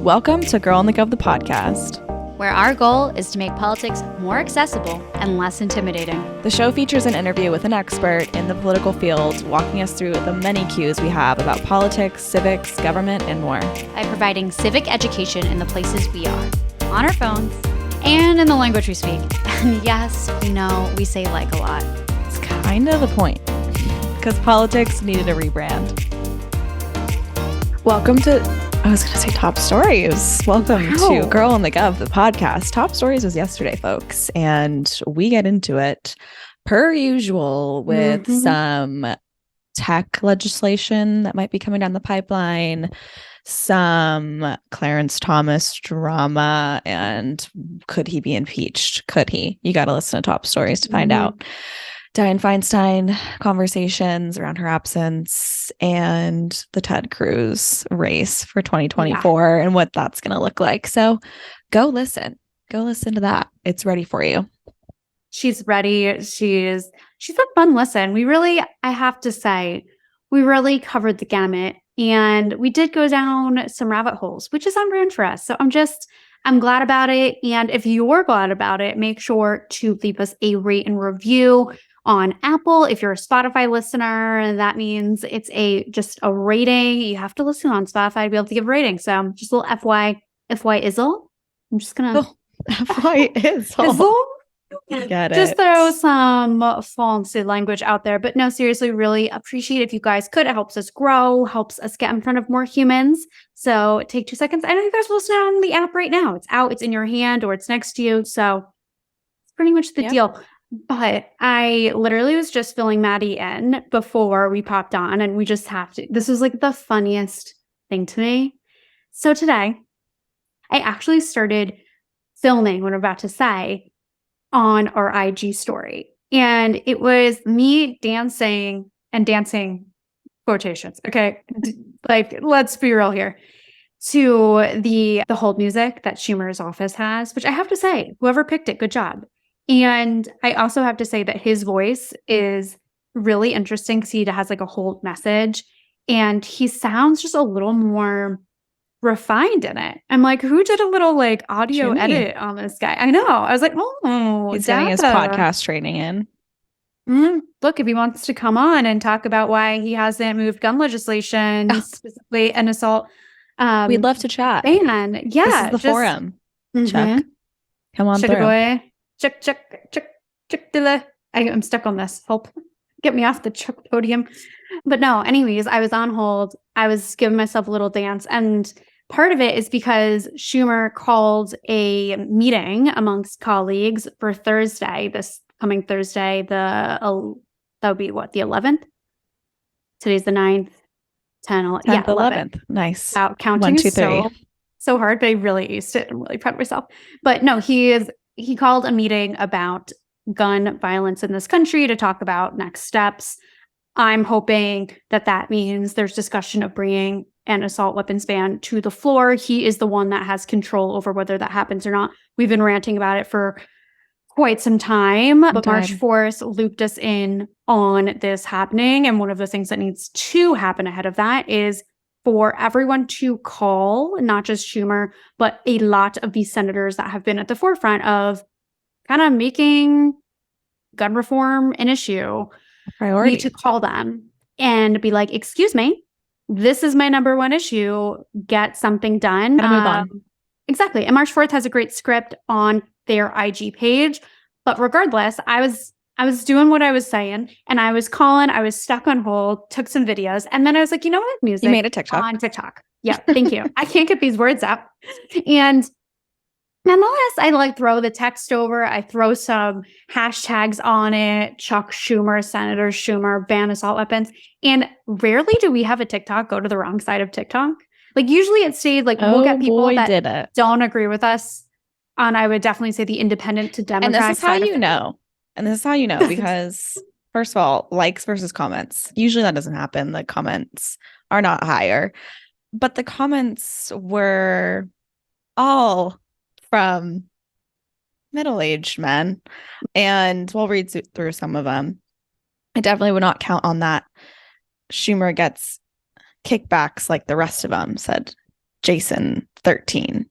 Welcome to Girl in the Gov, the podcast, where our goal is to make politics more accessible and less intimidating. The show features an interview with an expert in the political field, walking us through the many cues we have about politics, civics, government, and more. By providing civic education in the places we are, on our phones, and in the language we speak. And yes, we know we say like a lot. It's kind of the point, because politics needed a rebrand. Welcome to, I was going to say Top Stories. Welcome to Girl in the Gov, the podcast. Top Stories was yesterday, folks, and we get into it per usual with some tech legislation that might be coming down the pipeline, some Clarence Thomas drama, and could he be impeached? Could he? You got to listen to Top Stories to find out. Dianne Feinstein conversations around her absence and the Ted Cruz race for 2024 and what that's going to look like. So go listen to that. It's ready for you. She's ready. She's a fun listen. I have to say, we really covered the gamut and we did go down some rabbit holes, which is on brand for us. So I'm glad about it. And if you're glad about it, make sure to leave us a rate and review on Apple. If you're a Spotify listener, that means it's just a rating. You have to listen on Spotify to be able to give a rating. So just a little FY izzle. I'm just gonna FY izzle. Get it. Just throw some fancy language out there. But no, seriously, really appreciate if you guys could. It helps us grow, helps us get in front of more humans. So take 2 seconds. I know you guys will listen on the app right now. It's out, it's in your hand, or it's next to you. So it's pretty much the deal. But I literally was just filling Maddie in before we popped on, and we just have to. This was like the funniest thing to me. So today, I actually started filming what I'm about to say on our IG story. And it was me dancing quotations. Okay. Like, let's be real here. To the hold music that Schumer's office has, which I have to say, whoever picked it, good job. And I also have to say that his voice is really interesting because he has like a whole message and he sounds just a little more refined in it. I'm like, who did a little like audio edit on this guy? I know. I was like, he's getting his podcast training in. Look, if he wants to come on and talk about why he hasn't moved gun legislation, specifically an assault. We'd love to chat. And yeah, this is the forum. Chuck, come on Sugar through. Boy. Chuck I'm stuck on this. Help. Get me off the Chuck podium. But no, anyways, I was on hold. I was giving myself a little dance. And part of it is because Schumer called a meeting amongst colleagues for Thursday, this coming Thursday, that would be what, the 11th? Today's the 9th, 10, 11th. Yeah, 11th. Nice. Out counting 1, 2, 3. So hard, but I really aced it. I'm really proud of myself. But no, he called a meeting about gun violence in this country to talk about next steps. I'm hoping that means there's discussion of bringing an assault weapons ban to the floor. He is the one that has control over whether that happens or not. We've been ranting about it for quite some time, but March 4th looped us in on this happening. And one of the things that needs to happen ahead of that is for everyone to call, not just Schumer, but a lot of these senators that have been at the forefront of kind of making gun reform an issue. Priority. Need to call them and be like, excuse me, this is my number one issue. Get something done. Gotta move on. Exactly. And March 4th has a great script on their IG page. But regardless, I was doing what I was saying and I was calling, I was stuck on hold, took some videos. And then I was like, you know what? Music. You made a TikTok. On TikTok. Yeah. Thank you. I can't get these words out. And nonetheless, I throw the text over. I throw some hashtags on it. Chuck Schumer, Senator Schumer, ban assault weapons. And rarely do we have a TikTok go to the wrong side of TikTok. Like usually it stayed like we'll get people that don't agree with us. And I would definitely say the independent to Democrat. And this is how you know. And this is how you know, because first of all, likes versus comments. Usually that doesn't happen. The comments are not higher. But the comments were all from middle-aged men. And we'll read through some of them. I definitely would not count on that. Schumer gets kickbacks like the rest of them, said Jason 13.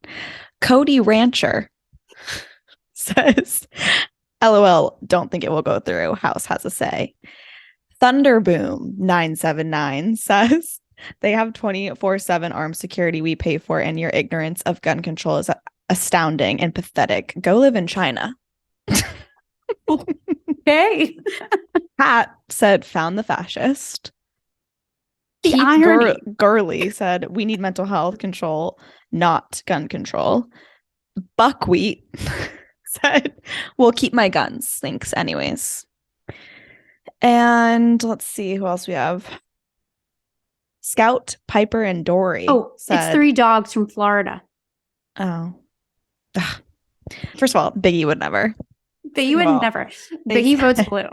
Cody Rancher says, LOL, don't think it will go through. House has a say. Thunderboom 979 says, they have 24/7 armed security we pay for, and your ignorance of gun control is astounding and pathetic. Go live in China. Okay. Pat said, found the fascist. The irony. Gurley said, we need mental health control, not gun control. Buckwheat said, we'll keep my guns. Thanks anyways. And let's see who else we have. Scout, Piper, and Dory. Oh, said, it's 3 dogs from Florida. Oh. Ugh. First of all, Biggie would never. Biggie would never. Biggie votes blue.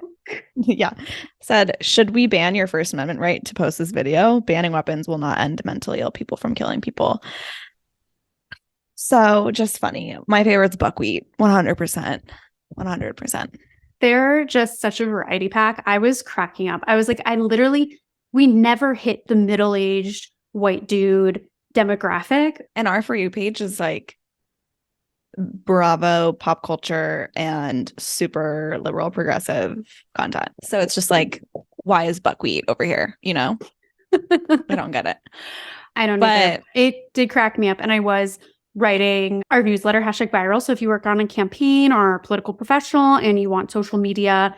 Yeah. Said, should we ban your First Amendment right to post this video? Banning weapons will not end mentally ill people from killing people. So just funny. My favorite's Buckwheat. 100%. 100%. They're just such a variety pack. I was cracking up. I was like, we never hit the middle-aged white dude demographic. And our For You page is like Bravo, pop culture, and super liberal progressive content. So it's just like, why is Buckwheat over here? You know? I don't get it. I don't either. It did crack me up. And I was writing our newsletter, #viral. So if you work on a campaign or a political professional and you want social media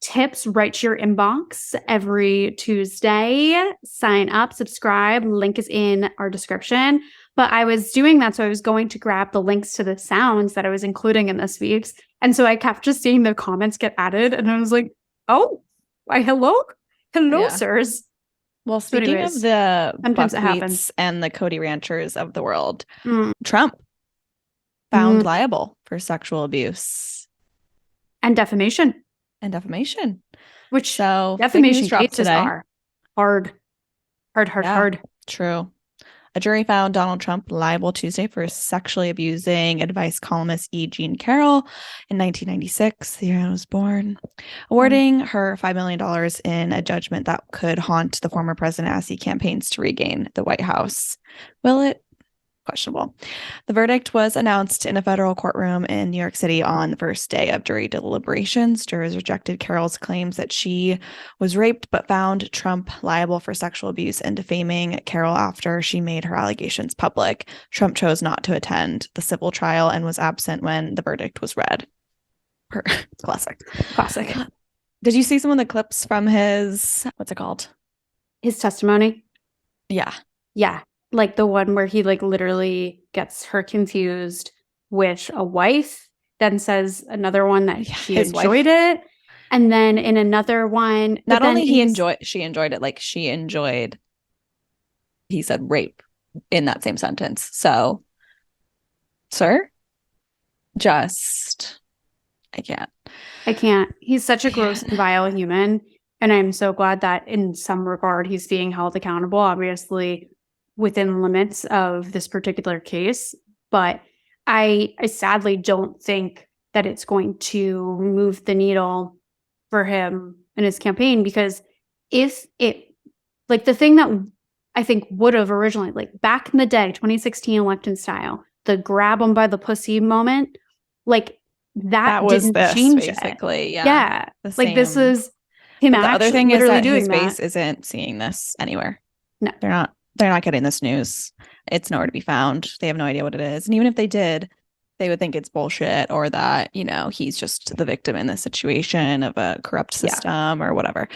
tips right to your inbox every Tuesday, sign up, subscribe. Link is in our description. But I was doing that, so I was going to grab the links to the sounds that I was including in this week's. And so I kept just seeing the comments get added. And I was like, oh, why, hello, yeah. Sirs. Well, speaking of the Buckwheats and the Cody Ranchers of the world, Trump found liable for sexual abuse. And defamation. Which defamation cases are hard. True. A jury found Donald Trump liable Tuesday for sexually abusing advice columnist E. Jean Carroll in 1996, the year I was born, awarding her $5 million in a judgment that could haunt the former president as he campaigns to regain the White House. Will it? Questionable. The verdict was announced in a federal courtroom in New York City on the first day of jury deliberations. Jurors rejected Carroll's claims that she was raped, but found Trump liable for sexual abuse and defaming Carroll after she made her allegations public. Trump chose not to attend the civil trial and was absent when the verdict was read. Classic. Did you see some of the clips from his, what's it called? His testimony? Yeah. Like the one where he like literally gets her confused with a wife, then says another one that she enjoyed it. And then in another one, not only she enjoyed it, like she enjoyed, he said rape in that same sentence. So, sir, I can't. He's such a gross and vile human. And I'm so glad that in some regard he's being held accountable, obviously within limits of this particular case. But I sadly don't think that it's going to move the needle for him in his campaign, because if it, like the thing that I think would have originally, like back in the day, 2016 election style, the grab him by the pussy moment, like that was didn't change basically. Yeah. Like this is him. The other thing is that his base isn't seeing this anywhere. No, they're not getting this news. It's nowhere to be found. They have no idea what it is. And even if they did, they would think it's bullshit, or that, you know, he's just the victim in this situation of a corrupt system or whatever.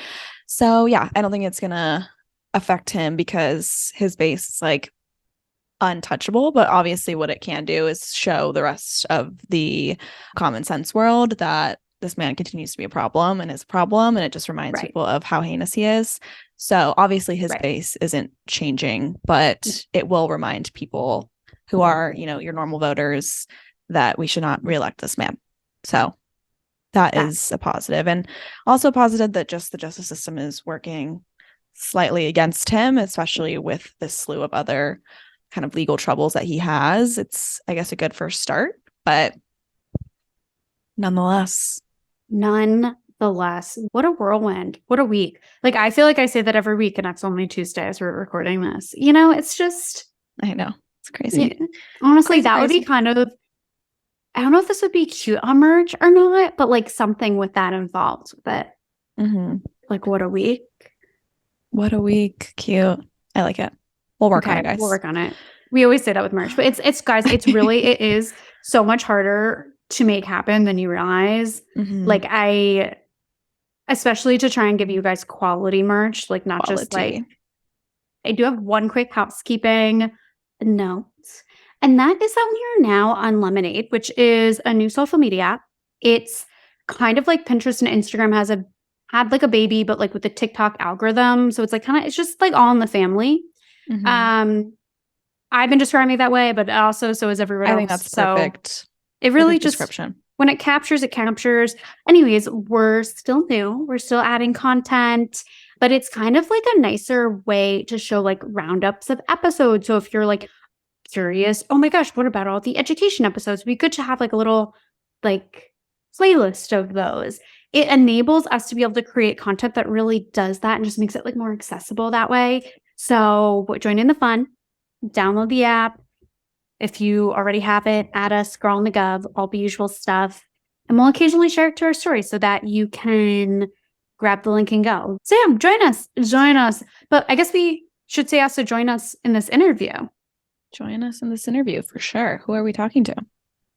So yeah, I don't think it's going to affect him because his base is like untouchable. But obviously what it can do is show the rest of the common sense world that this man continues to be a problem and is a problem. And it just reminds people of how heinous he is. So obviously his base isn't changing, but it will remind people who are, you know, your normal voters that we should not reelect this man. So that is a positive. And also positive that just the justice system is working slightly against him, especially with this slew of other kind of legal troubles that he has. It's, I guess, a good first start, but nonetheless, what a whirlwind. What a week. Like, I feel like I say that every week and it's only Tuesday as we're recording this. You know, it's just, I know. It's crazy. Yeah. Honestly, Crazy, that would be kind of, I don't know if this would be cute on merch or not, but like something with that involved with it. Mm-hmm. Like, what a week. What a week. Cute. I like it. We'll work on it, guys. We'll work on it. We always say that with merch, but it's guys, it's really, it is so much harder to make happen than you realize. Mm-hmm. Like especially to try and give you guys quality merch, like not just like, I do have one quick housekeeping note, and that is that we are now on Lemonade, which is a new social media app. It's kind of like Pinterest and Instagram had like a baby, but like with the TikTok algorithm. So it's like it's just like all in the family. Mm-hmm. I've been describing it that way, but also so is everyone else. I think that's perfect. It really perfect just description. When it captures, it captures. Anyways, we're still new. We're still adding content, but it's kind of like a nicer way to show like roundups of episodes. So if you're like curious, oh my gosh, what about all the education episodes? It'd be good to have like a little like playlist of those. It enables us to be able to create content that really does that and just makes it like more accessible that way. So join in the fun. Download the app. If you already have it, add us, Girl in the Gov, all the usual stuff. And we'll occasionally share it to our story so that you can grab the link and go. So yeah, join us. But I guess we should say also join us in this interview. Join us in this interview for sure. Who are we talking to?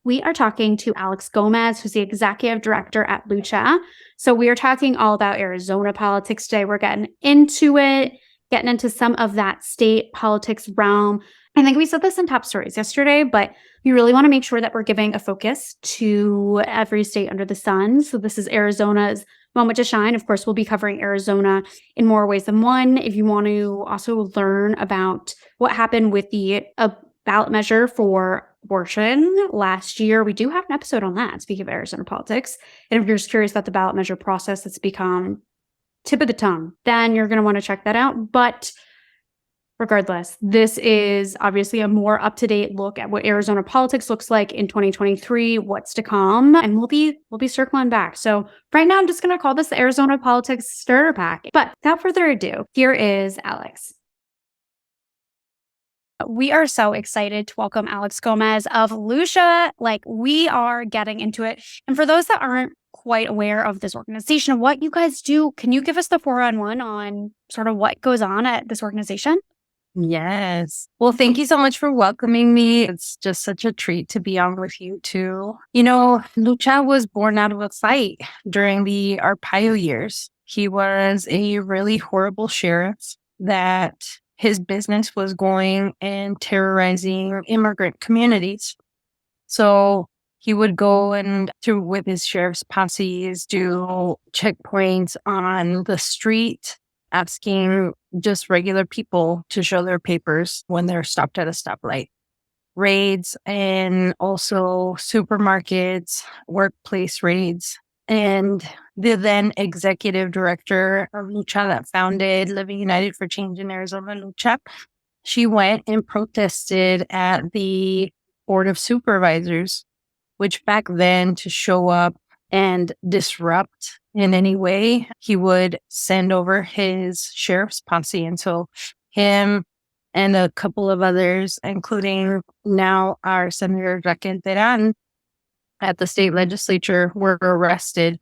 We are talking to Alex Gomez, who's the executive director at LUCHA. So we are talking all about Arizona politics today. We're getting into it, getting into some of that state politics realm. I think we said this in Top Stories yesterday, but we really want to make sure that we're giving a focus to every state under the sun. So this is Arizona's moment to shine. Of course, we'll be covering Arizona in more ways than one. If you want to also learn about what happened with the ballot measure for abortion last year, we do have an episode on that, speaking of Arizona politics. And if you're just curious about the ballot measure process that's become tip of the tongue, then you're going to want to check that out. But regardless, this is obviously a more up-to-date look at what Arizona politics looks like in 2023, what's to come, and we'll be circling back. So right now, I'm just going to call this the Arizona Politics Starter Pack. But without further ado, here is Alex. We are so excited to welcome Alex Gomez of LUCHA. Like, we are getting into it. And for those that aren't quite aware of this organization, what you guys do, can you give us the 4-on-1 on sort of what goes on at this organization? Yes. Well, thank you so much for welcoming me. It's just such a treat to be on with you too. You know, LUCHA was born out of a fight during the Arpaio years. He was a really horrible sheriff that his business was going and terrorizing immigrant communities. So he would go and with his sheriff's posses, do checkpoints on the street, asking just regular people to show their papers when they're stopped at a stoplight. Raids and also supermarkets, workplace raids. And the then executive director of LUCHA that founded Living United for Change in Arizona, LUCHA, she went and protested at the Board of Supervisors, which back then to show up and disrupt in any way, he would send over his sheriff's posse. And so him and a couple of others, including now our Senator Raquel Teran at the state legislature, were arrested.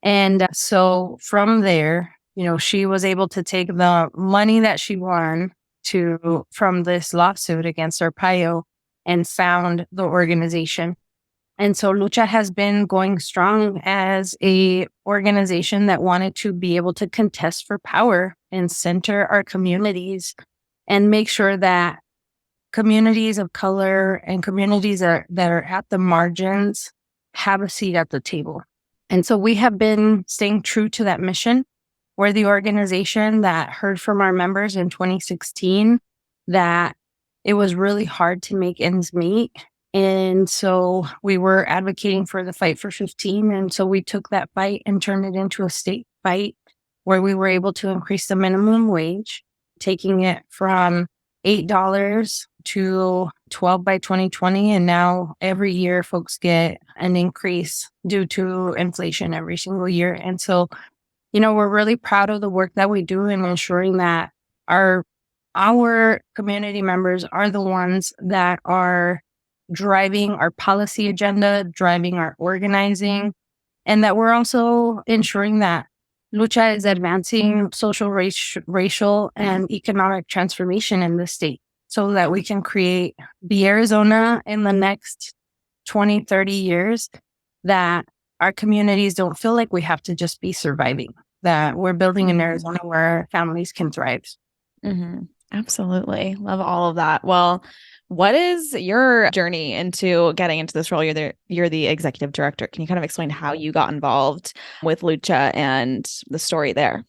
And so from there, you know, she was able to take the money that she won from this lawsuit against Arpaio and found the organization. And so LUCHA has been going strong as a organization that wanted to be able to contest for power and center our communities and make sure that communities of color and communities that are at the margins have a seat at the table. And so we have been staying true to that mission. We're the organization that heard from our members in 2016 that it was really hard to make ends meet. And so we were advocating for the fight for 15. And so we took that fight and turned it into a state fight where we were able to increase the minimum wage, taking it from $8 to $12 by 2020. And now every year folks get an increase due to inflation every single year. And so, you know, we're really proud of the work that we do in ensuring that our our community members are the ones that are driving our policy agenda, driving our organizing, and that we're also ensuring that Lucha is advancing social, racial, and economic transformation in the state so that we can create the Arizona in the next 20, 30 years that our communities don't feel like we have to just be surviving, that we're building an Arizona where families can thrive. Mm-hmm. Absolutely. Love all of that. Well, what is your journey into getting into this role? You're the executive director. Can you kind of explain how you got involved with Lucha and the story there?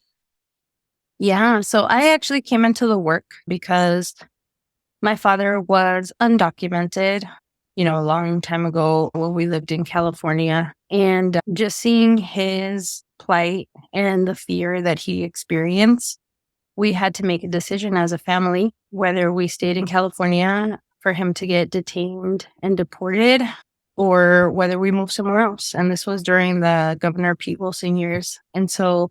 Yeah. So I actually came into the work because my father was undocumented, a long time ago when we lived in California, and just seeing his plight and the fear that he experienced, we had to make a decision as a family whether we stayed in California for him to get detained and deported or whether we moved somewhere else. And this was during the Governor Pete Wilson years. And so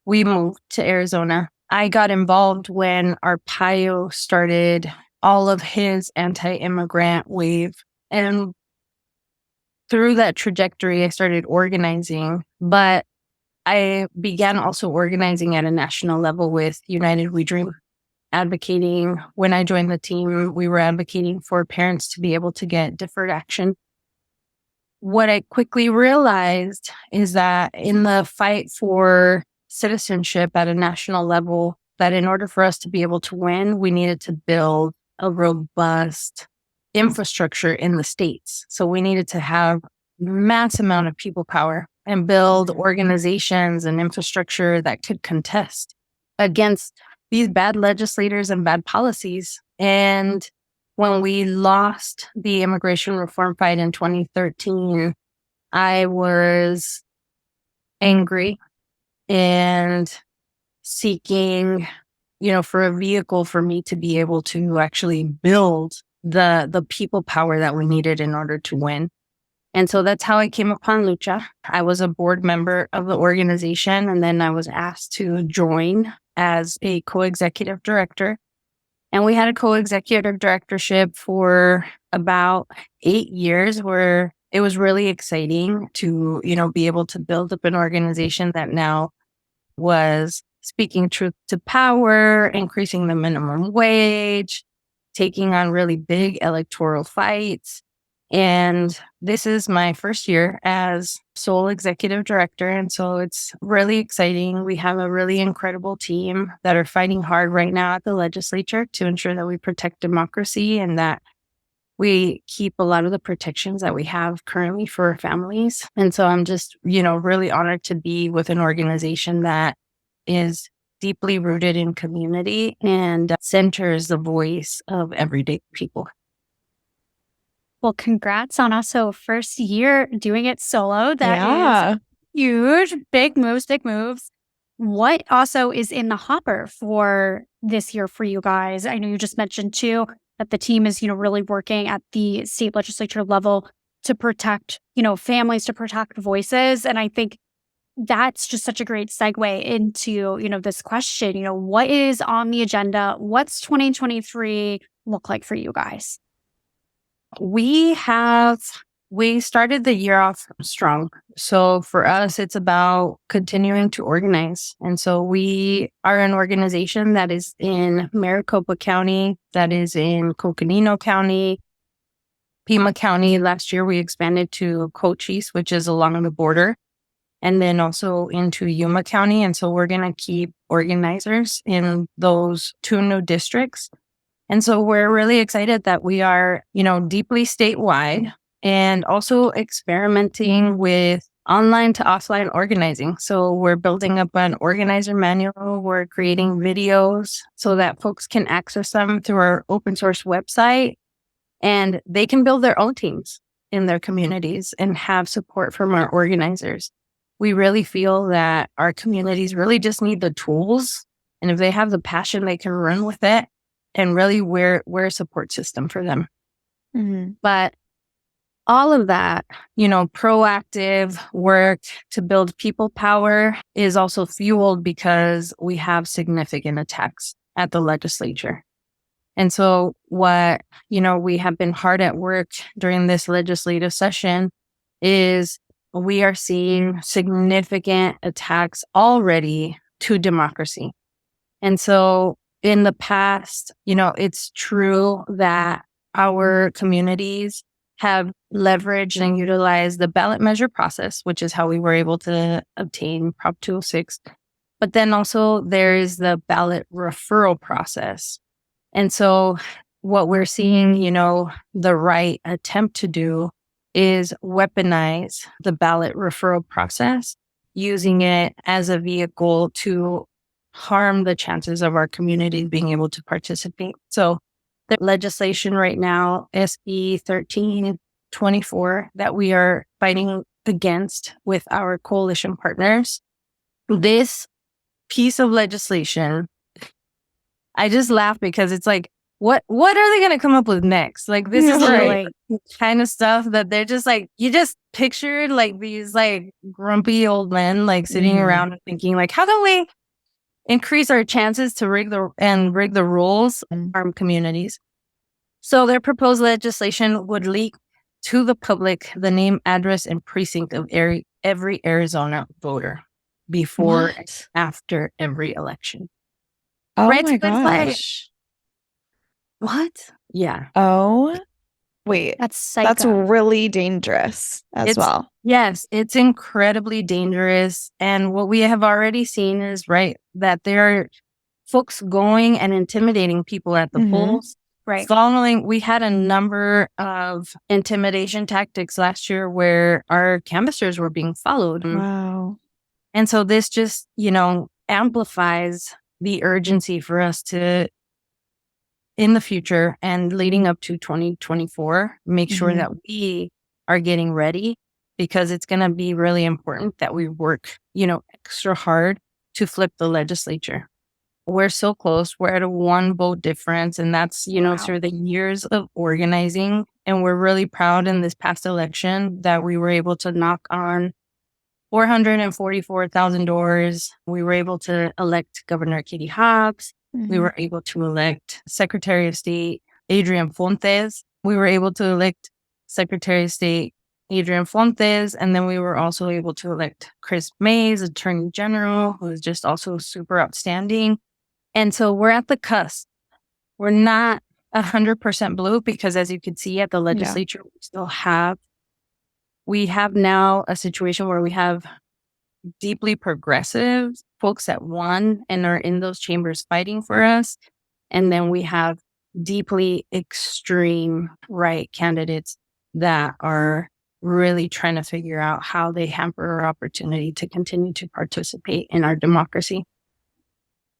we moved to Arizona. I got involved when Arpaio started all of his anti-immigrant wave. And through that trajectory, I started organizing, but I began also organizing at a national level with United We Dream, advocating. When I joined the team, we were advocating for parents to be able to get deferred action. What I quickly realized is that in the fight for citizenship at a national level, that in order for us to be able to win, we needed to build a robust infrastructure in the states. So we needed to have mass amount of people power and build organizations and infrastructure that could contest against these bad legislators and bad policies. And when we lost the immigration reform fight in 2013, I was angry and seeking, for a vehicle for me to be able to actually build the people power that we needed in order to win. And so that's how I came upon Lucha. I was a board member of the organization, and then I was asked to join as a co-executive director. And we had a co-executive directorship for about 8 years, where it was really exciting to, be able to build up an organization that now was speaking truth to power, increasing the minimum wage, taking on really big electoral fights. And this is my first year as sole executive director. And so it's really exciting. We have a really incredible team that are fighting hard right now at the legislature to ensure that we protect democracy and that we keep a lot of the protections that we have currently for our families. And so I'm just, really honored to be with an organization that is deeply rooted in community and centers the voice of everyday people. Well, congrats on also first year doing it solo. That is huge. Big moves. What also is in the hopper for this year for you guys? I know you just mentioned too that the team is, really working at the state legislature level to protect, families, to protect voices. And I think that's just such a great segue into, this question, what is on the agenda? What's 2023 look like for you guys? We started the year off strong. So for us, it's about continuing to organize. And so we are an organization that is in Maricopa County, that is in Coconino County, Pima County. Last year, we expanded to Cochise, which is along the border, and then also into Yuma County. And so we're going to keep organizers in those 2 new districts. And so we're really excited that we are, deeply statewide and also experimenting with online to offline organizing. So we're building up an organizer manual. We're creating videos so that folks can access them through our open source website, and they can build their own teams in their communities and have support from our organizers. We really feel that our communities really just need the tools. And if they have the passion, they can run with it. And really, we're a support system for them. Mm-hmm. But all of that, proactive work to build people power is also fueled because we have significant attacks at the legislature. And so what, we have been hard at work during this legislative session is we are seeing significant attacks already to democracy. And so in the past, it's true that our communities have leveraged and utilized the ballot measure process, which is how we were able to obtain Prop 206. But then also there is the ballot referral process. And so what we're seeing, the right attempt to do is weaponize the ballot referral process, using it as a vehicle to harm the chances of our community being able to participate. So the legislation right now, SB 1324, that we are fighting against with our coalition partners, this piece of legislation, I just laugh because it's like, what are they going to come up with next? Like, this is like kind of stuff that they're just like, you just pictured like these like grumpy old men like sitting around and thinking like, how can we increase our chances to rig the rules in our communities? So their proposed legislation would leak to the public the name, address, and precinct of every Arizona voter before and after every election. Oh right? my So it's like, gosh. what? Yeah. Oh, wait. That's psycho. That's really dangerous as well. Yes, it's incredibly dangerous. And what we have already seen is, right, that there are folks going and intimidating people at the polls. Right. We had a number of intimidation tactics last year where our canvassers were being followed. Wow. And so this just, amplifies the urgency for us to, in the future and leading up to 2024, make sure that we are getting ready, because it's going to be really important that we work, extra hard to flip the legislature. We're so close. We're at a 1 vote difference, and that's, through the years of organizing. And we're really proud in this past election that we were able to knock on 444,000 doors. We were able to elect Governor Katie Hobbs. We were able to elect Secretary of State Adrian Fontes. We were able to elect Secretary of State Adrian Fontes. And then we were also able to elect Chris Mays, Attorney General, who is just also super outstanding. And so we're at the cusp. We're not 100% blue, because as you can see at the legislature, we have now a situation where we have deeply progressive folks that won and are in those chambers fighting for us. And then we have deeply extreme right candidates that are really trying to figure out how they hamper our opportunity to continue to participate in our democracy.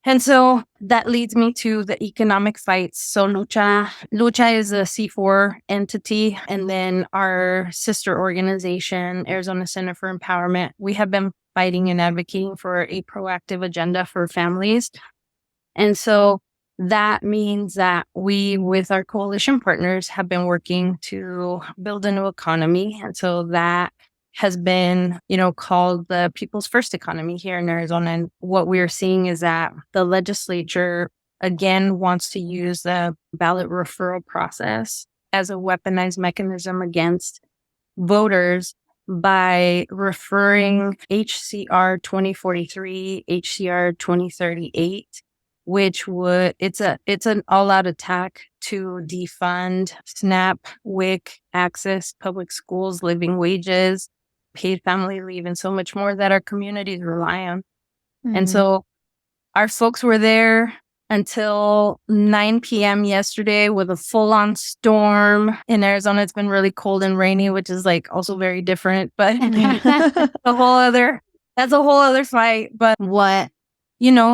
And so that leads me to the economic fights. So LUCHA is a C4 entity. And then our sister organization, Arizona Center for Empowerment, we have been fighting and advocating for a proactive agenda for families. And so that means that we, with our coalition partners, have been working to build a new economy. And so that has been, called the People's First Economy here in Arizona. And what we're seeing is that the legislature, again, wants to use the ballot referral process as a weaponized mechanism against voters by referring HCR 2043, HCR 2038, which it's an all-out attack to defund SNAP, WIC, access, public schools, living wages, paid family leave, and so much more that our communities rely on. And so our folks were there until 9 p.m. yesterday with a full-on storm. In Arizona, it's been really cold and rainy, which is like also very different, but that's a whole other fight. But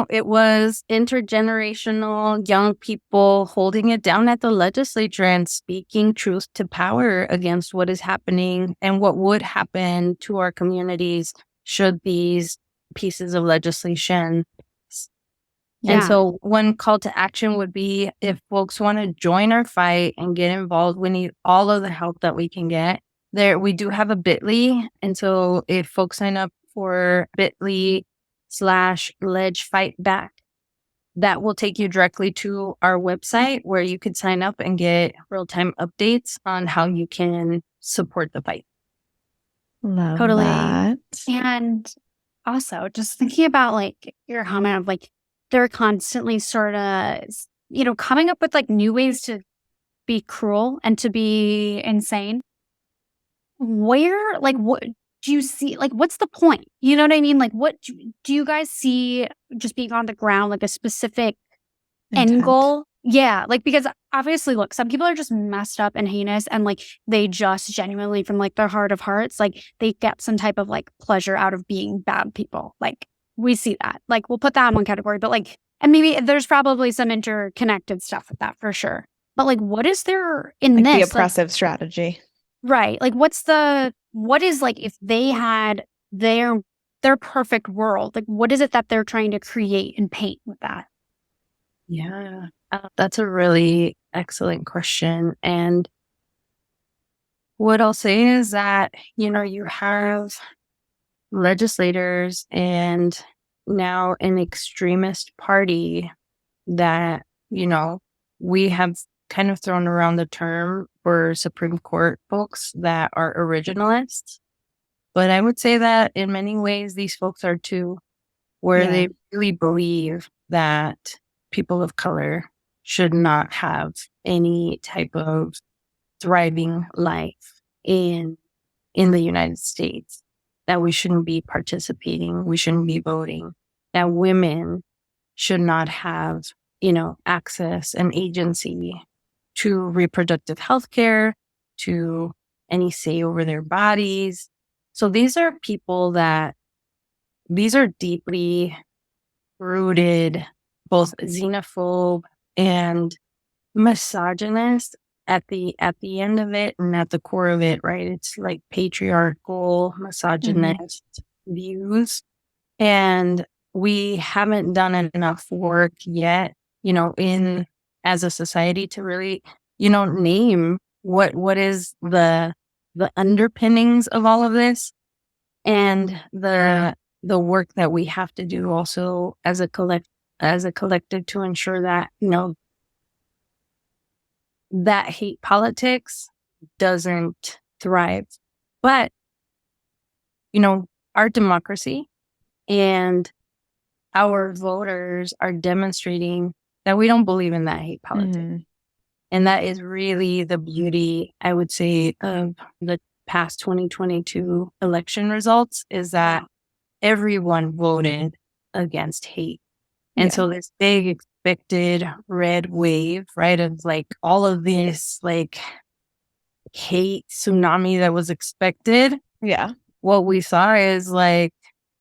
it was intergenerational young people holding it down at the legislature and speaking truth to power against what is happening and what would happen to our communities should these pieces of legislation. Yeah. And so one call to action would be, if folks want to join our fight and get involved, we need all of the help that we can get. We do have a bit.ly. And so if folks sign up for bit.ly/LegFightBack, that will take you directly to our website where you could sign up and get real-time updates on how you can support the fight. Love Totally. that. And also just thinking about like your comment of like they're constantly sort of, coming up with like new ways to be cruel and to be insane. Where, like, what do you see? Like, what's the point? You know what I mean? Like, what do you guys see just being on the ground, like a specific end Intent. goal? Yeah, like, because obviously, look, some people are just messed up and heinous, and like they just genuinely, from like their heart of hearts, like they get some type of like pleasure out of being bad people. Like, we see that. Like, we'll put that in one category, but like, and maybe there's probably some interconnected stuff with that for sure. But like, what is there in Like this? the oppressive strategy. Right. Like what is like if they had their perfect world, like what is it that they're trying to create and paint with that? Yeah, that's a really excellent question. And what I'll say is that, you have legislators and now an extremist party that, we have kind of thrown around the term for Supreme Court folks that are originalists. But I would say that in many ways, these folks are too, where they really believe that people of color should not have any type of thriving life in the United States, that we shouldn't be participating, we shouldn't be voting, that women should not have, access and agency to reproductive health care, to any say over their bodies. So these are people these are deeply rooted, both xenophobe and misogynist at the end of it and at the core of it, right? It's like patriarchal, misogynist views. And we haven't done enough work yet, as a society to really, name what is the underpinnings of all of this, and the work that we have to do also as a collective to ensure that, that hate politics doesn't thrive. But, our democracy and our voters are demonstrating that we don't believe in that hate politics. And that is really the beauty, I would say, of the past 2022 election results, is that everyone voted against hate. And so this big expected red wave, right, of like all of this like hate tsunami that was expected. Yeah. What we saw is like,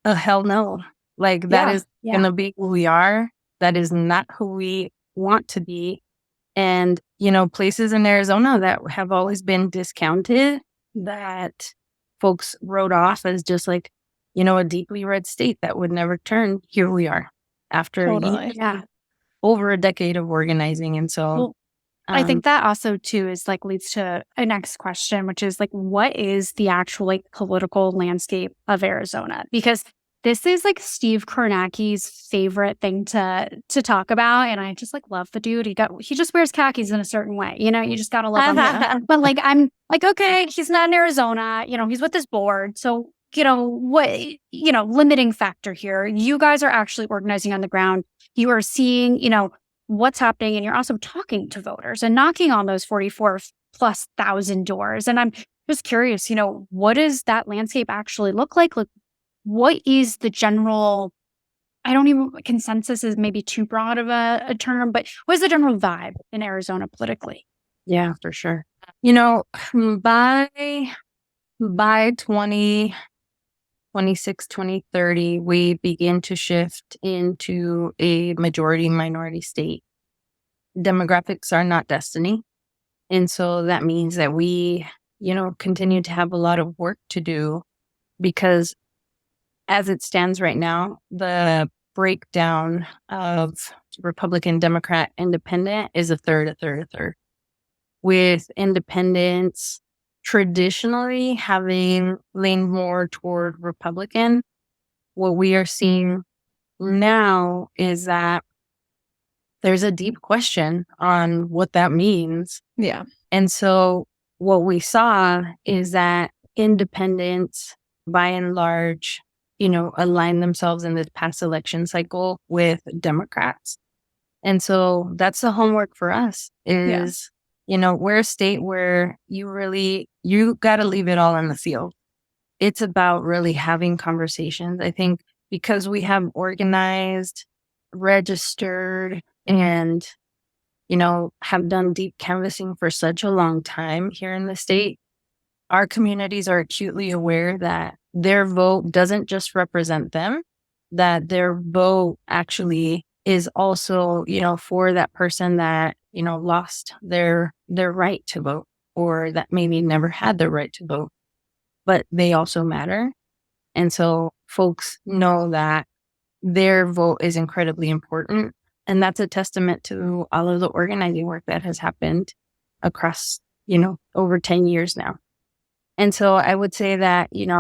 oh, hell no. Like that is going to be who we are. That is not who we want to be. And, places in Arizona that have always been discounted, that folks wrote off as just like, a deeply red state that would never turn. Here we are after over a decade of organizing. And so I think that also too is like leads to a next question, which is like, what is the actual like political landscape of Arizona? Because this is like Steve Kornacki's favorite thing to talk about. And I just like love the dude. He just wears khakis in a certain way. You just got to love him. But like, I'm like, okay, he's not in Arizona. He's with his board. So, what, limiting factor here. You guys are actually organizing on the ground. You are seeing, what's happening. And you're also talking to voters and knocking on those 44,000+ doors. And I'm just curious, what does that landscape actually look like? Like, what is the general, consensus is maybe too broad of a term, but what is the general vibe in Arizona politically? Yeah, for sure. By 2026, 2030, we begin to shift into a majority minority state. Demographics are not destiny. And so that means that we, continue to have a lot of work to do, because as it stands right now, the breakdown of Republican, Democrat, Independent is a third, with independents traditionally having leaned more toward Republican. What we are seeing now is that there's a deep question on what that means. Yeah. And so what we saw is that independents, by and large, align themselves in this past election cycle with Democrats. And so that's the homework for us is, we're a state where you got to leave it all in the field. It's about really having conversations. I think because we have organized, registered, and, have done deep canvassing for such a long time here in the state, our communities are acutely aware that their vote doesn't just represent them, that their vote actually is also, for that person that, lost their right to vote, or that maybe never had the right to vote, but they also matter. And so folks know that their vote is incredibly important. And that's a testament to all of the organizing work that has happened across, over 10 years now. And so I would say that, we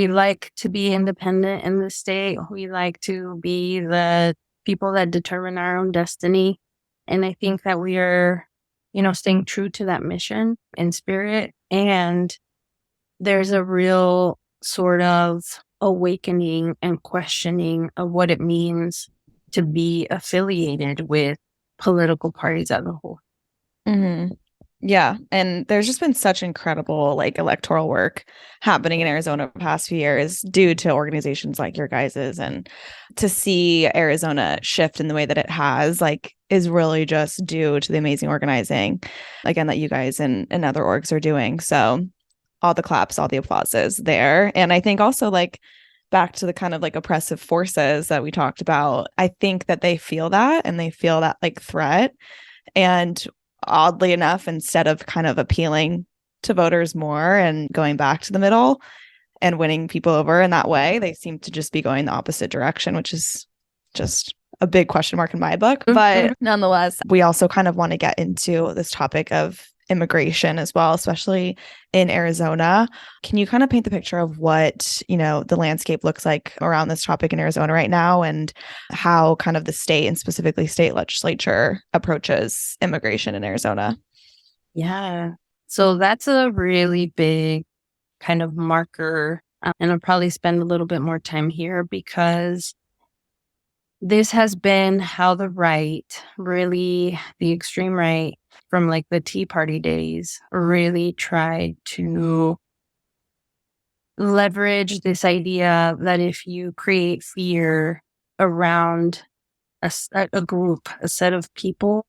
like to be independent in the state. We like to be the people that determine our own destiny. And I think that we are, staying true to that mission and spirit. And there's a real sort of awakening and questioning of what it means to be affiliated with political parties as a whole. Mm-hmm. Yeah. And there's just been such incredible electoral work happening in Arizona the past few years due to organizations like your guys's, and to see Arizona shift in the way that it has is really just due to the amazing organizing again that you guys and other orgs are doing. So all the claps, all the applauses there. And I think also back to the kind of oppressive forces that we talked about, I think that they feel that, and they feel that threat. And oddly enough, instead of kind of appealing to voters more and going back to the middle and winning people over in that way, they seem to just be going the opposite direction, which is just a big question mark in my book. But nonetheless, we also kind of want to get into this topic of immigration as well, especially in Arizona. Can you kind of paint the picture of what, the landscape looks like around this topic in Arizona right now, and how kind of the state and specifically state legislature approaches immigration in Arizona? Yeah. So that's a really big kind of marker. And I'll probably spend a little bit more time here because this has been how the right, really the extreme right, from the Tea Party days, really tried to leverage this idea that if you create fear around a group, a set of people,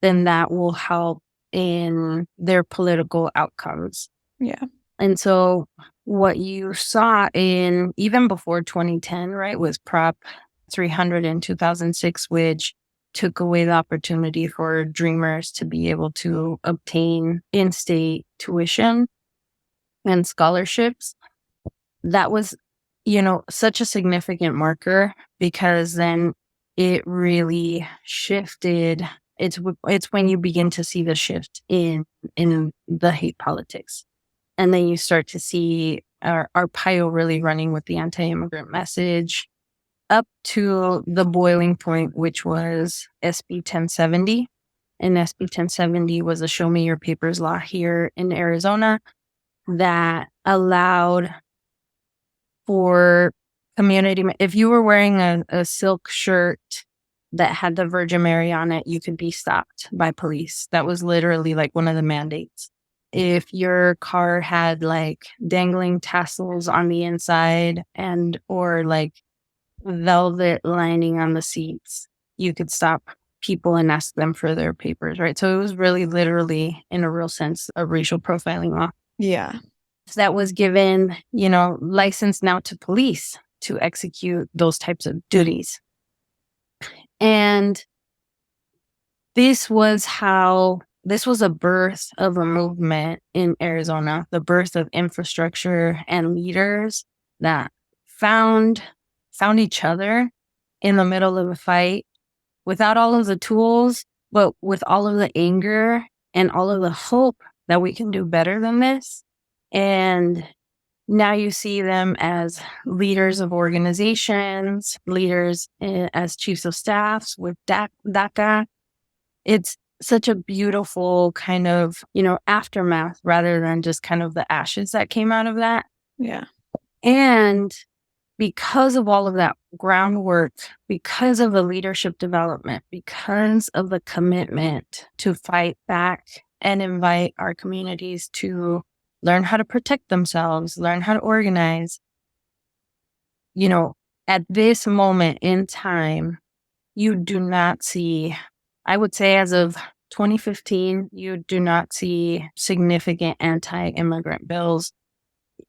then that will help in their political outcomes. Yeah. And so what you saw even before 2010, right, was Prop 300 in 2006, which took away the opportunity for dreamers to be able to obtain in-state tuition and scholarships. That was, such a significant marker, because then it really shifted. It's when you begin to see the shift in the hate politics. And then you start to see Arpaio really running with the anti-immigrant message, up to the boiling point, which was SB 1070. And SB 1070 was a Show Me Your Papers law here in Arizona that allowed for community. If you were wearing a silk shirt that had the Virgin Mary on it, you could be stopped by police. That was literally one of the mandates. If your car had dangling tassels on the inside or velvet lining on the seats, you could stop people and ask them for their papers, right? So it was really literally, in a real sense, a racial profiling law. Yeah. So that was given, license now to police to execute those types of duties. And this was a birth of a movement in Arizona, the birth of infrastructure and leaders that found each other in the middle of a fight without all of the tools, but with all of the anger and all of the hope that we can do better than this. And Now you see them as leaders of organizations, leaders as chiefs of staffs with DACA. It's such a beautiful kind of, aftermath rather than just kind of the ashes that came out of that. Yeah. And because of all of that groundwork, because of the leadership development, because of the commitment to fight back and invite our communities to learn how to protect themselves, learn how to organize, at this moment in time, you do not see, I would say as of 2015, you do not see significant anti-immigrant bills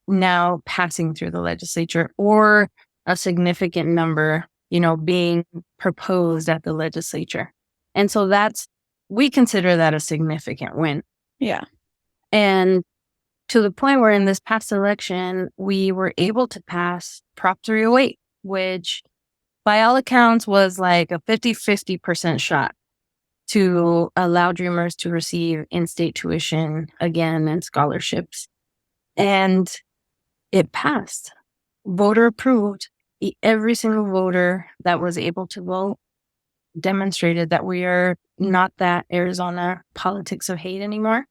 now passing through the legislature or a significant number, being proposed at the legislature. And so we consider that a significant win. Yeah. And to the point where in this past election, we were able to pass Prop 308, which by all accounts was like a 50-50% shot to allow Dreamers to receive in-state tuition again and scholarships. And it passed. Voter approved. Every single voter that was able to vote demonstrated that we are not that Arizona politics of hate anymore,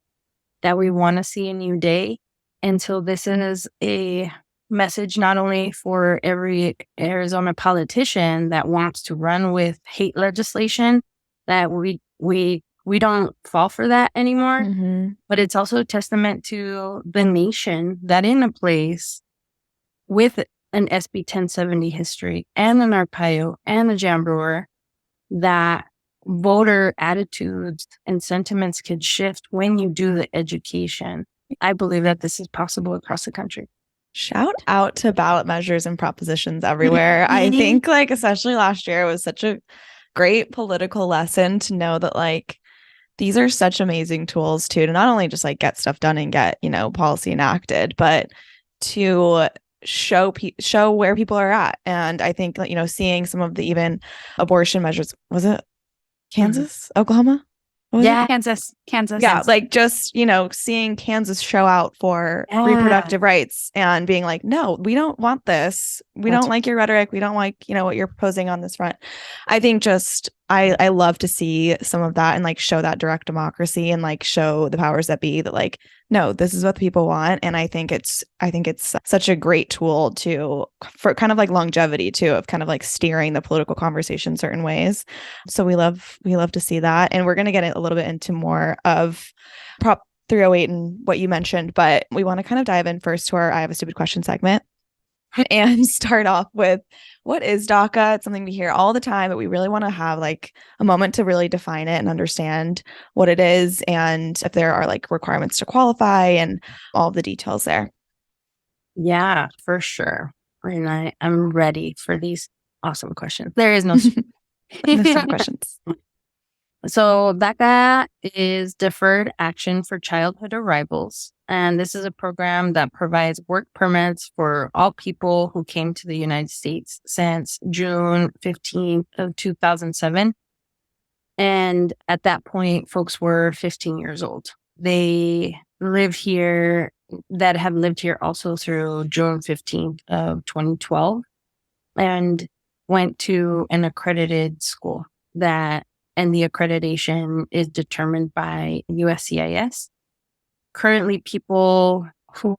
that we want to see a new day. And so this is a message not only for every Arizona politician that wants to run with hate legislation, that we don't fall for that anymore, but it's also a testament to the nation that in a place with an SB 1070 history and an Arpaio and a Jam Brewer, that voter attitudes and sentiments could shift when you do the education. I believe that this is possible across the country. Shout out to ballot measures and propositions everywhere. I think especially last year, it was such a great political lesson to know that these are such amazing tools too, to not only just get stuff done and get, policy enacted, but to show where people are at. And I think, seeing some of the even abortion measures, was it Kansas, Oklahoma? Yeah, Kansas. Yeah, just, seeing Kansas show out for reproductive rights and being like, no, we don't want this. We don't like your rhetoric. We don't like, what you're proposing on this front. I think I love to see some of that and show that direct democracy and show the powers that be that no, this is what the people want. And I think it's such a great tool for kind of longevity too, of kind of steering the political conversation certain ways. So we love to see that. And we're going to get a little bit into more of Prop 308 and what you mentioned, but we want to kind of dive in first to our I Have a Stupid Question segment and start off with, what is DACA? It's something we hear all the time, but we really want to have a moment to really define it and understand what it is and if there are requirements to qualify and all the details there. Yeah, for sure. And I'm ready for these awesome questions. There is no questions. So DACA is Deferred Action for Childhood Arrivals. And this is a program that provides work permits for all people who came to the United States since June 15th of 2007. And at that point, folks were 15 years old. They have lived here also through June 15th of 2012 and went to an accredited school and the accreditation is determined by USCIS. Currently, people who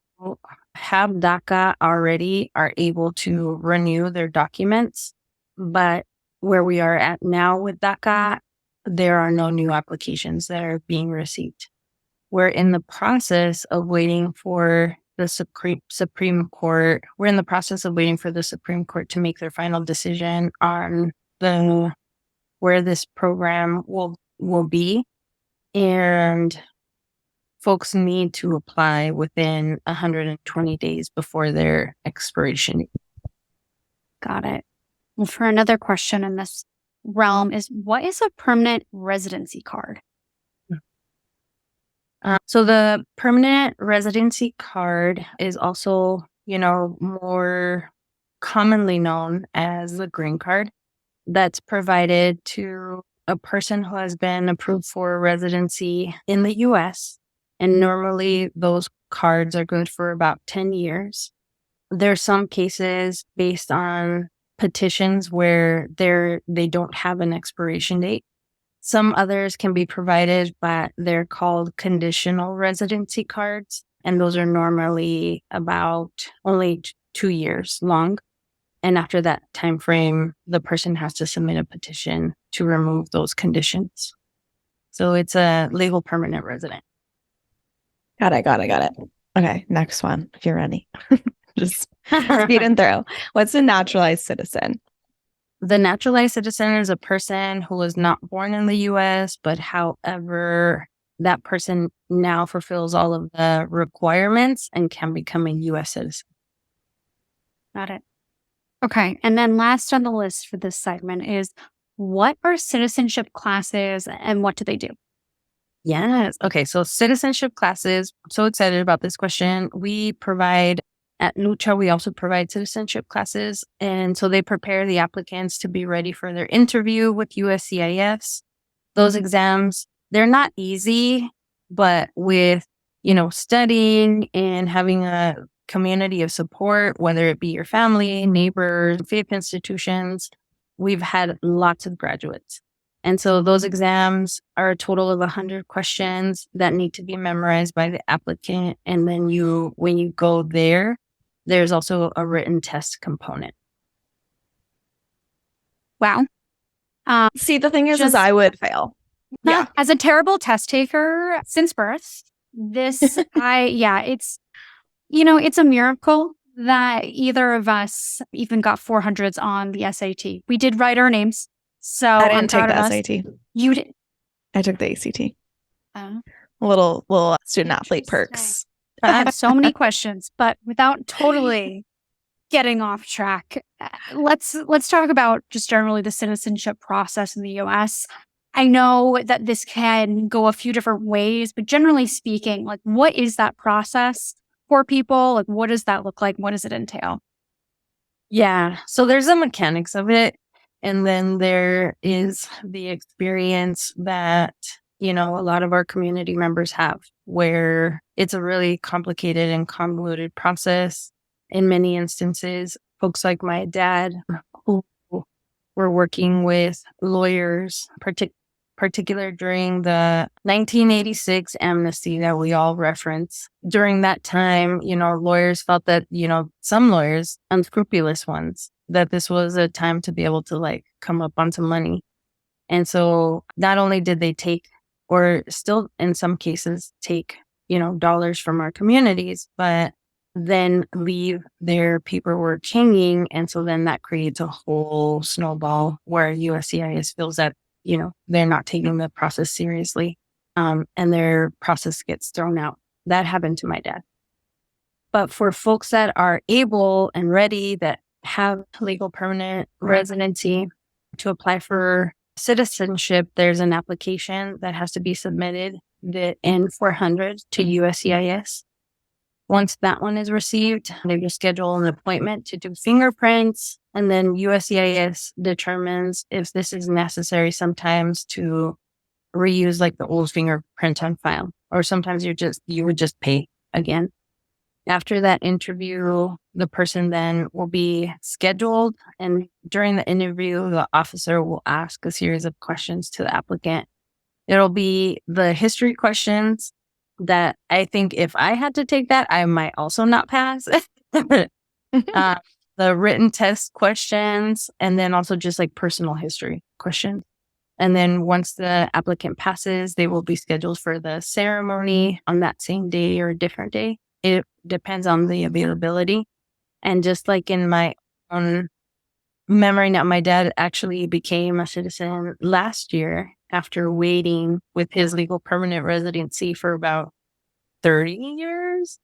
have DACA already are able to renew their documents, but where we are at now with DACA, there are no new applications that are being received. We're in the process of waiting for the Supreme Court. We're in the process of waiting for the Supreme Court to make their final decision on where this program will be. And folks need to apply within 120 days before their expiration. Got it. Well, for another question in this realm is, what is a permanent residency card? So the permanent residency card is also, more commonly known as the green card. That's provided to a person who has been approved for residency in the U.S. And normally those cards are good for about 10 years. There's some cases based on petitions where they don't have an expiration date. Some others can be provided, but they're called conditional residency cards. And those are normally about only 2 years long. And after that time frame, the person has to submit a petition to remove those conditions. So it's a legal permanent resident. Got it. Okay, next one, if you're ready. Just speed and throw. What's a naturalized citizen? The naturalized citizen is a person who was not born in the U.S., but however, that person now fulfills all of the requirements and can become a U.S. citizen. Got it. Okay. And then last on the list for this segment is, what are citizenship classes and what do they do? Yes. Okay. So citizenship classes, I'm so excited about this question. We provide at LUCHA, we also provide citizenship classes. And so they prepare the applicants to be ready for their interview with USCIS. Those exams, they're not easy, but with, studying and having a community of support, whether it be your family, neighbors, faith institutions, we've had lots of graduates. And so those exams are a total of 100 questions that need to be memorized by the applicant. And then when you go there, there's also a written test component. Wow. See, the thing is I would fail. Yeah. As a terrible test taker since birth, it's a miracle that either of us even got 400s on the SAT. We did write our names. So I didn't take the SAT. You did? I took the ACT. Little student athlete perks. I have so many questions, but without totally getting off track, let's talk about just generally the citizenship process in the U.S. I know that this can go a few different ways, but generally speaking, like, what is that process for people? Like, what does that look like? What does it entail? Yeah. So there's the mechanics of it. And then there is the experience that, a lot of our community members have, where it's a really complicated and convoluted process. In many instances, folks like my dad, who were working with lawyers, particular during the 1986 amnesty that we all reference. During that time, lawyers felt that, some lawyers, unscrupulous ones, that this was a time to be able to come up on some money. And so not only did they take, or still in some cases take, dollars from our communities, but then leave their paperwork hanging. And so then that creates a whole snowball where USCIS feels that, they're not taking the process seriously, and their process gets thrown out. That happened to my dad. But for folks that are able and ready, that have legal permanent residency, to apply for citizenship, there's an application that has to be submitted, the N-400, to USCIS. Once that one is received, they just schedule an appointment to do fingerprints, and then USCIS determines if this is necessary sometimes to reuse the old fingerprint on file, or sometimes you would just pay again. After that interview, the person then will be scheduled, and during the interview, the officer will ask a series of questions to the applicant. It'll be the history questions that I think if I had to take that, I might also not pass. The written test questions, and then also just personal history questions. And then once the applicant passes, they will be scheduled for the ceremony on that same day or a different day. It depends on the availability. And just like in my own memory now, my dad actually became a citizen last year after waiting with his legal permanent residency for about 30 years.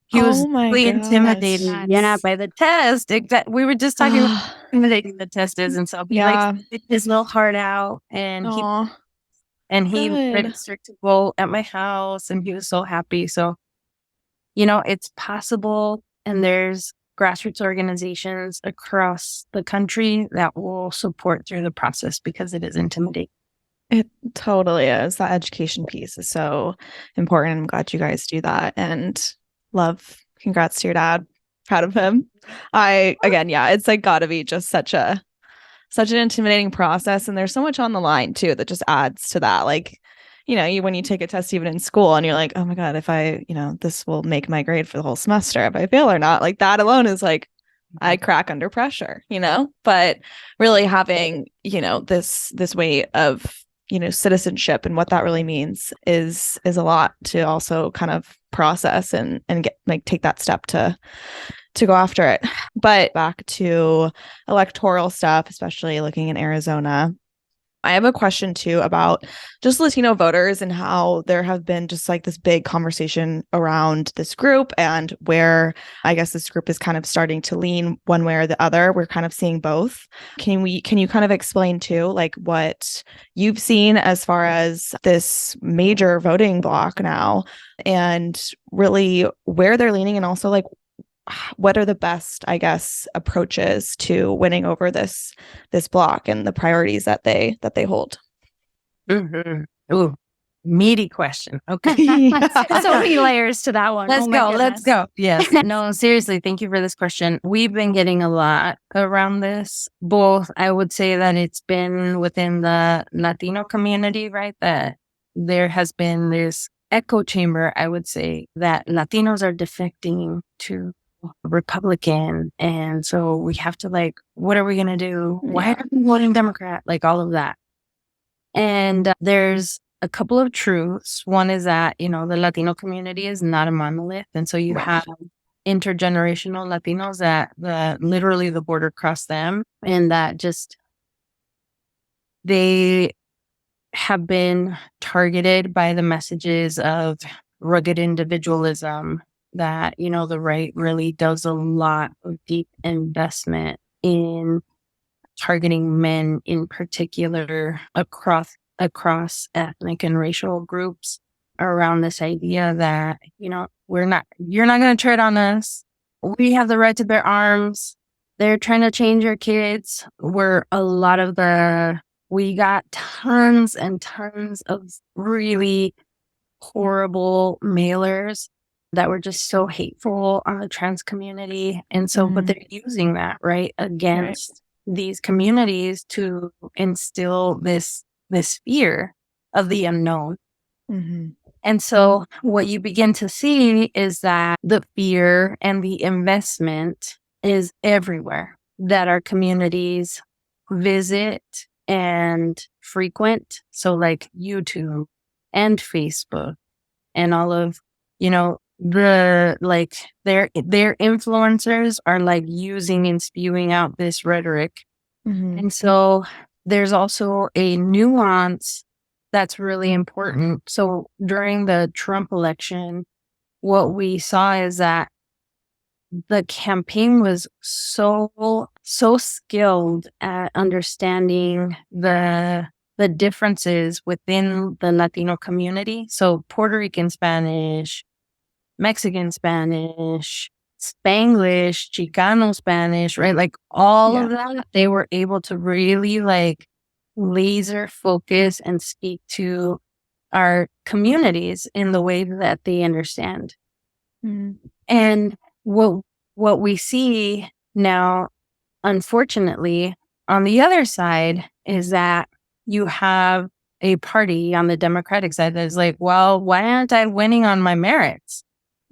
He was really intimidated by the test. We were just talking about how intimidating the test is. And so he spit his little heart out, and he was registered to vote at my house, and he was so happy. So, it's possible, and there's grassroots organizations across the country that will support through the process because it is intimidating. It totally is. That education piece is so important. I'm glad you guys do that, and congrats to your dad proud of him. It's like gotta be just such an intimidating process. And there's so much on the line too, that just adds to that. Like, when you take a test, even in school, and you're like, oh my God, if I, this will make my grade for the whole semester, if I fail or not, like that alone is like, I crack under pressure, but really having, this weight of, citizenship and what that really means is a lot to also kind of process and get like take that step to go after it. But back to electoral stuff, especially looking in Arizona, I have a question too about just Latino voters and how there have been just like this big conversation around this group and where I guess this group is kind of starting to lean one way or the other. We're kind of seeing both. Can you kind of explain too, like what you've seen as far as this major voting bloc now and really where they're leaning, and also like what are the best, I guess, approaches to winning over this block and the priorities that they hold? Mm-hmm. Ooh, meaty question. Okay. So many layers to that one. Let's go. Yes. No, seriously, thank you for this question. We've been getting a lot around this. Both, I would say that it's been within the Latino community, right? That there has been this echo chamber, I would say, that Latinos are defecting to Republican, and so we have to like, what are we gonna do? Why are we voting Democrat? Like all of that. And there's a couple of truths. One is that the Latino community is not a monolith, and so you have intergenerational Latinos that literally the border crossed them, and that just they have been targeted by the messages of rugged individualism, that, the right really does a lot of deep investment in targeting men in particular across ethnic and racial groups around this idea that, you're not going to tread on us. We have the right to bear arms. They're trying to change your kids. We got tons and tons of really horrible mailers that were just so hateful on the trans community. And so, but they're using that, right, against these communities to instill this fear of the unknown. Mm-hmm. And so what you begin to see is that the fear and the investment is everywhere that our communities visit and frequent. So like YouTube and Facebook and all of, their influencers are like using and spewing out this rhetoric. Mm-hmm. And so there's also a nuance that's really important. So during the Trump election, what we saw is that the campaign was so skilled at understanding the differences within the Latino community. So Puerto Rican Spanish, Mexican Spanish, Spanglish, Chicano Spanish, right? Like all of that, they were able to really like laser focus and speak to our communities in the way that they understand. Mm. And what we see now, unfortunately, on the other side is that you have a party on the Democratic side that is like, well, why aren't I winning on my merits?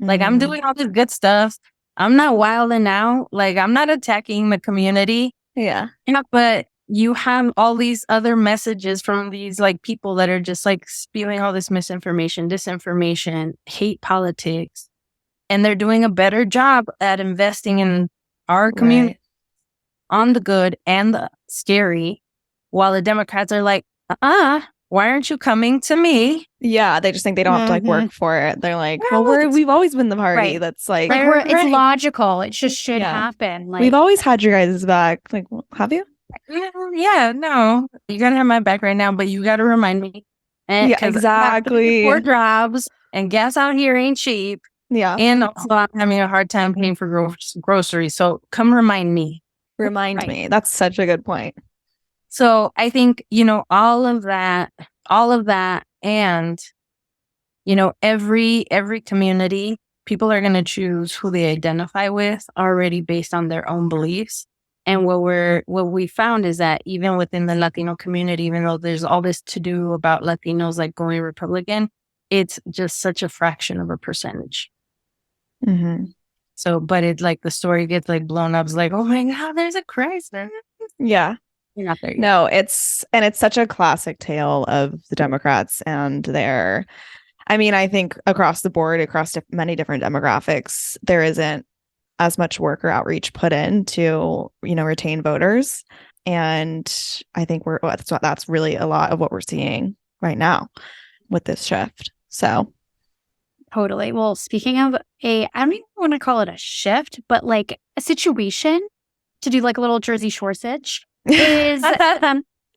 Like, I'm doing all this good stuff. I'm not wilding out. Like, I'm not attacking the community. Yeah, but you have all these other messages from these, like, people that are just, like, spewing all this misinformation, disinformation, hate politics. And they're doing a better job at investing in our community on the good and the scary, while the Democrats are like, why aren't you coming to me? Yeah, they just think they don't have to like work for it. They're like, we've always been the party that's like it's logical. It just should happen. Like, we've always had your guys' back. Like, have you? Yeah, no. You gotta have my back right now, but you gotta remind me. Yeah, exactly. Poor jobs and gas out here ain't cheap. Yeah. And also I'm having a hard time paying for groceries. So come remind me. Remind me. That's such a good point. So I think, all of that and, every community people are going to choose who they identify with already based on their own beliefs. And what we found is that even within the Latino community, even though there's all this to do about Latinos like going Republican, it's just such a fraction of a percentage. Mm-hmm. So, but it's like the story gets like blown up. It's like, oh my God, there's a crisis. Yeah. You're not there yet. No, it's such a classic tale of the Democrats and their, I mean, I think across the board, across many different demographics, there isn't as much work or outreach put in to, retain voters. And I think that's really a lot of what we're seeing right now with this shift. So totally. Well, speaking of I don't even want to call it a shift, but like a situation to do like a little Jersey Shore sitch is,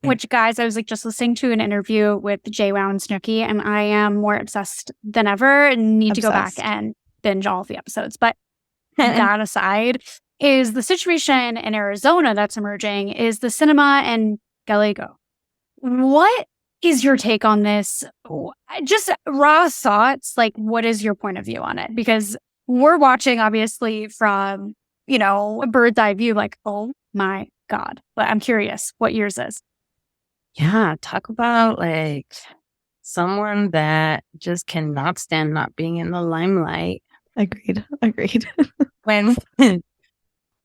which guys, I was like just listening to an interview with JWoww and Snooki, and I am more obsessed than ever and need to go back and binge all of the episodes. But that aside, is the situation in Arizona that's emerging is the cinema and Gallego. What is your take on this? Just raw thoughts. Like, what is your point of view on it? Because we're watching, obviously, from, a bird's eye view, like, oh my God. But I'm curious what yours is. Yeah, talk about like someone that just cannot stand not being in the limelight. Agreed. When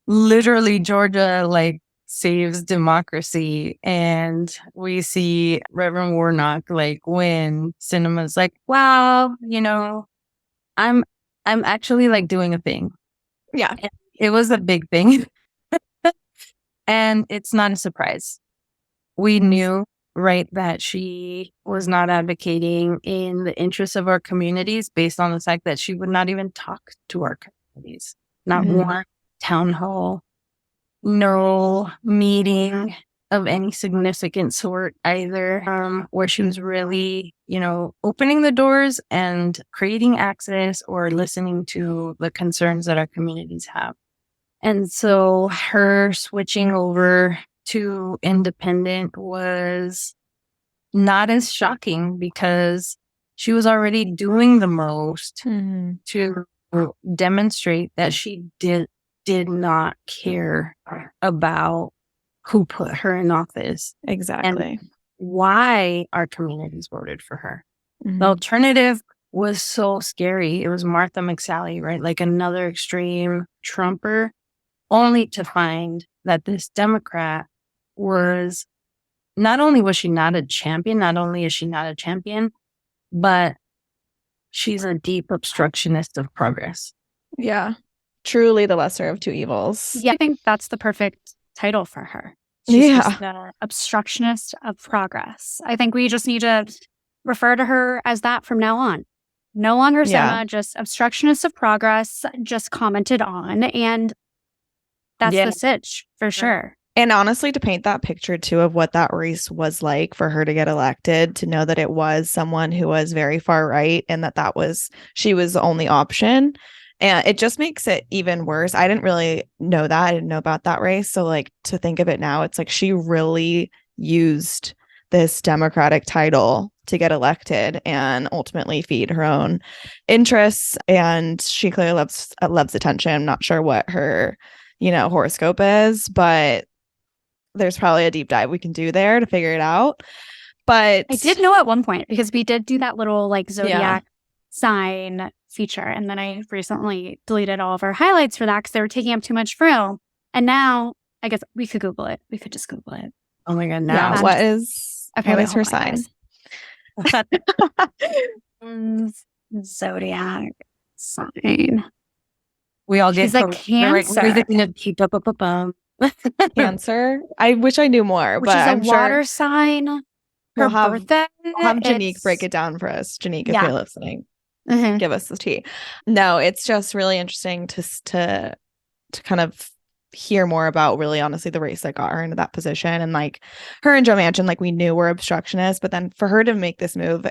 literally Georgia like saves democracy and we see Reverend Warnock like win, cinema's like, wow, I'm actually like doing a thing. Yeah. And it was a big thing. And it's not a surprise. We knew, right, that she was not advocating in the interests of our communities based on the fact that she would not even talk to our communities. Not one town hall, no meeting of any significant sort either, where she was really, opening the doors and creating access or listening to the concerns that our communities have. And so her switching over to independent was not as shocking because she was already doing the most to demonstrate that she did not care about who put her in office. Exactly. And why our communities voted for her. The alternative was so scary. It was Martha McSally, right? Like another extreme Trumper, only to find that this Democrat was, not only was she not a champion, but she's a deep obstructionist of progress. Yeah. Truly the lesser of two evils. Yeah, I think that's the perfect title for her. She's just the obstructionist of progress. I think we just need to refer to her as that from now on. No longer Senna, just obstructionist of progress, just commented on. And that's the sitch for sure. And honestly, to paint that picture too of what that race was like for her to get elected, to know that it was someone who was very far right and she was the only option. And it just makes it even worse. I didn't really know that. I didn't know about that race. So like to think of it now, it's like she really used this Democratic title to get elected and ultimately feed her own interests. And she clearly loves attention. I'm not sure what her, horoscope is, but there's probably a deep dive we can do there to figure it out. But I did know at one point, because we did do that little like zodiac sign feature. And then I recently deleted all of our highlights for that because they were taking up too much room. And now I guess we could Google it. We could just Google it. Oh my God. Now what is her sign? Zodiac sign. We all get She's like Cancer. Cancer. I wish I knew more, Which but is I'm a water sure sign. Her birthday. We'll have Janique break it down for us. Janique, if you're listening, Mm-hmm. give us the tea. No, it's just really interesting to kind of hear more about really honestly the race that got her into that position. And like her and Joe Manchin, like we knew were obstructionists, but then for her to make this move,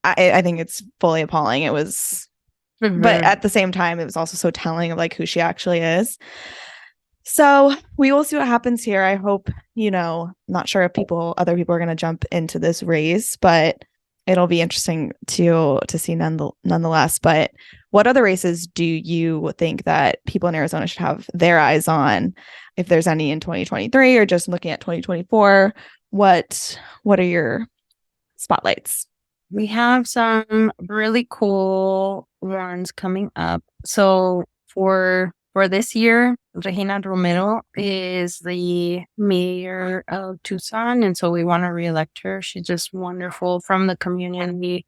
I think it's fully appalling. It was, but at the same time, it was also so telling of like who she actually is. So we will see what happens here. I hope, not sure if other people are going to jump into this race, but it'll be interesting to see nonetheless. But what other races do you think that people in Arizona should have their eyes on, if there's any in 2023 or just looking at 2024? What are your spotlights? We have some really cool ones coming up. So for this year, Regina Romero is the mayor of Tucson, and so we want to reelect her. She's just wonderful, from the community,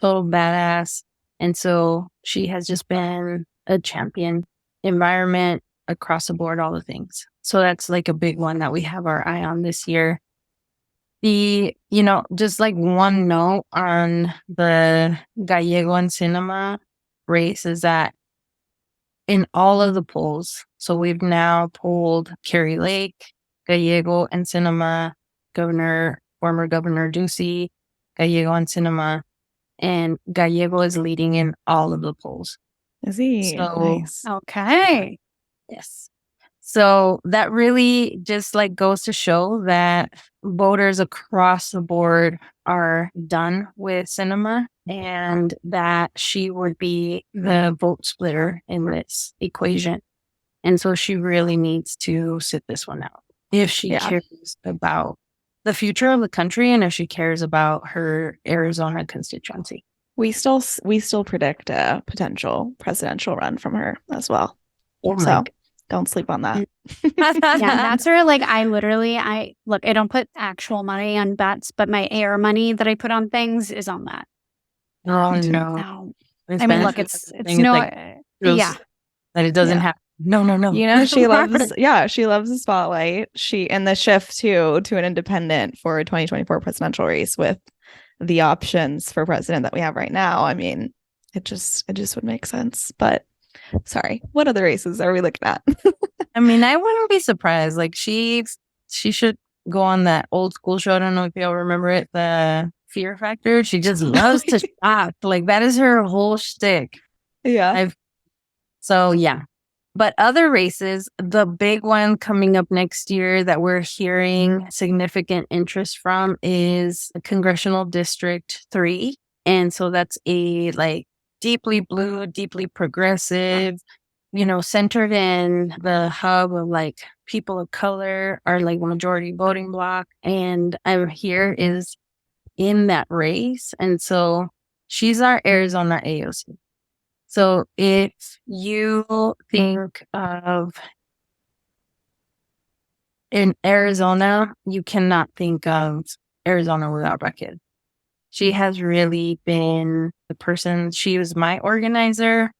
total badass. And so she has just been a champion. Environment, across the board, all the things. So that's like a big one that we have our eye on this year. Just like one note on the Gallego and Cinema race is that in all of the polls, so we've now polled Carrie Lake, Gallego and Cinema, former Governor Ducey, Gallego and Cinema, and Gallego is leading in all of the polls. Is he? So, nice. Okay. Yes. So that really just like goes to show that voters across the board are done with Cinema, and that she would be the vote splitter in this equation. And so she really needs to sit this one out if she cares about the future of the country and if she cares about her Arizona constituency. We still predict a potential presidential run from her as well. Oh so don't sleep on that. Yeah, that's where I don't put actual money on bets, but my air money that I put on things is on that. Oh no. No. I mean, look, it's no, that it doesn't happen. No. You know, she loves the spotlight. And the shift to an independent for a 2024 presidential race with the options for president that we have right now. I mean, it just would make sense. But sorry, what other races are we looking at? I mean, I wouldn't be surprised. Like she should go on that old school show. I don't know if y'all remember it, the Fear Factor. She just loves to shock. Like that is her whole shtick. Yeah. But other races, the big one coming up next year that we're hearing significant interest from is Congressional District 3. And so that's a like deeply blue, deeply progressive, centered in the hub of like people of color are like majority voting bloc. And I'm here is in that race. And so she's our Arizona AOC. So if you think of in Arizona, you cannot think of Arizona without Raquel. She has really been the person. She was my organizer.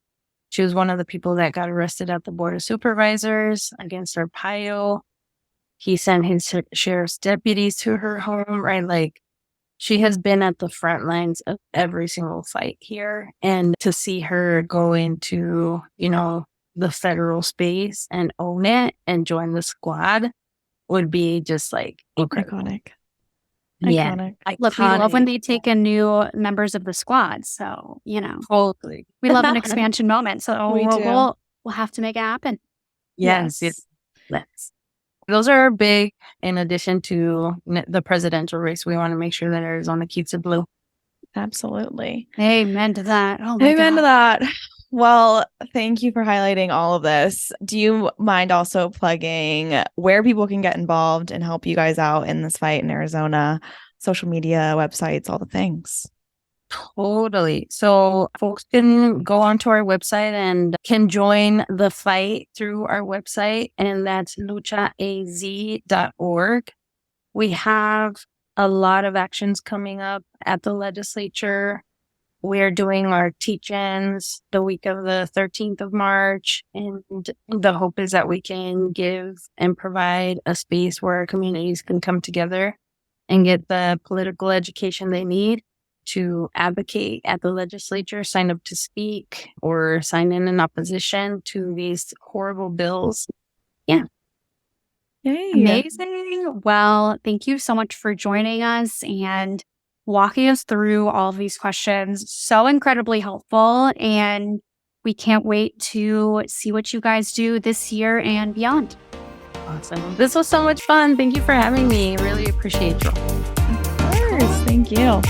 She was one of the people that got arrested at the Board of Supervisors against Arpaio. He sent his sheriff's deputies to her home, right? Like, she has been at the front lines of every single fight here. And to see her go into, the federal space and own it and join the squad would be just like incredible. Iconic. Yeah. Iconic. Look, we love when they take in new members of the squad. So, Totally. we love an expansion moment. So We do. we'll have to make it happen. Yes. Let's. Those are big, in addition to the presidential race. We want to make sure that Arizona keeps it blue. Absolutely. Amen to that. Oh my Amen God. to that. Well, thank you for highlighting all of this. Do you mind also plugging where people can get involved and help you guys out in this fight in Arizona? Social media, websites, all the things. Totally. So folks can go onto our website and can join the fight through our website, and that's luchaaz.org. We have a lot of actions coming up at the legislature. We're doing our teach-ins the week of the 13th of March, and the hope is that we can give and provide a space where our communities can come together and get the political education they need to advocate at the legislature, sign up to speak, or sign in opposition to these horrible bills. Yeah. Yay. Amazing. Well, thank you so much for joining us and walking us through all of these questions. So incredibly helpful. And we can't wait to see what you guys do this year and beyond. Awesome. This was so much fun. Thank you for having me. Really appreciate you. Of course. Thank you.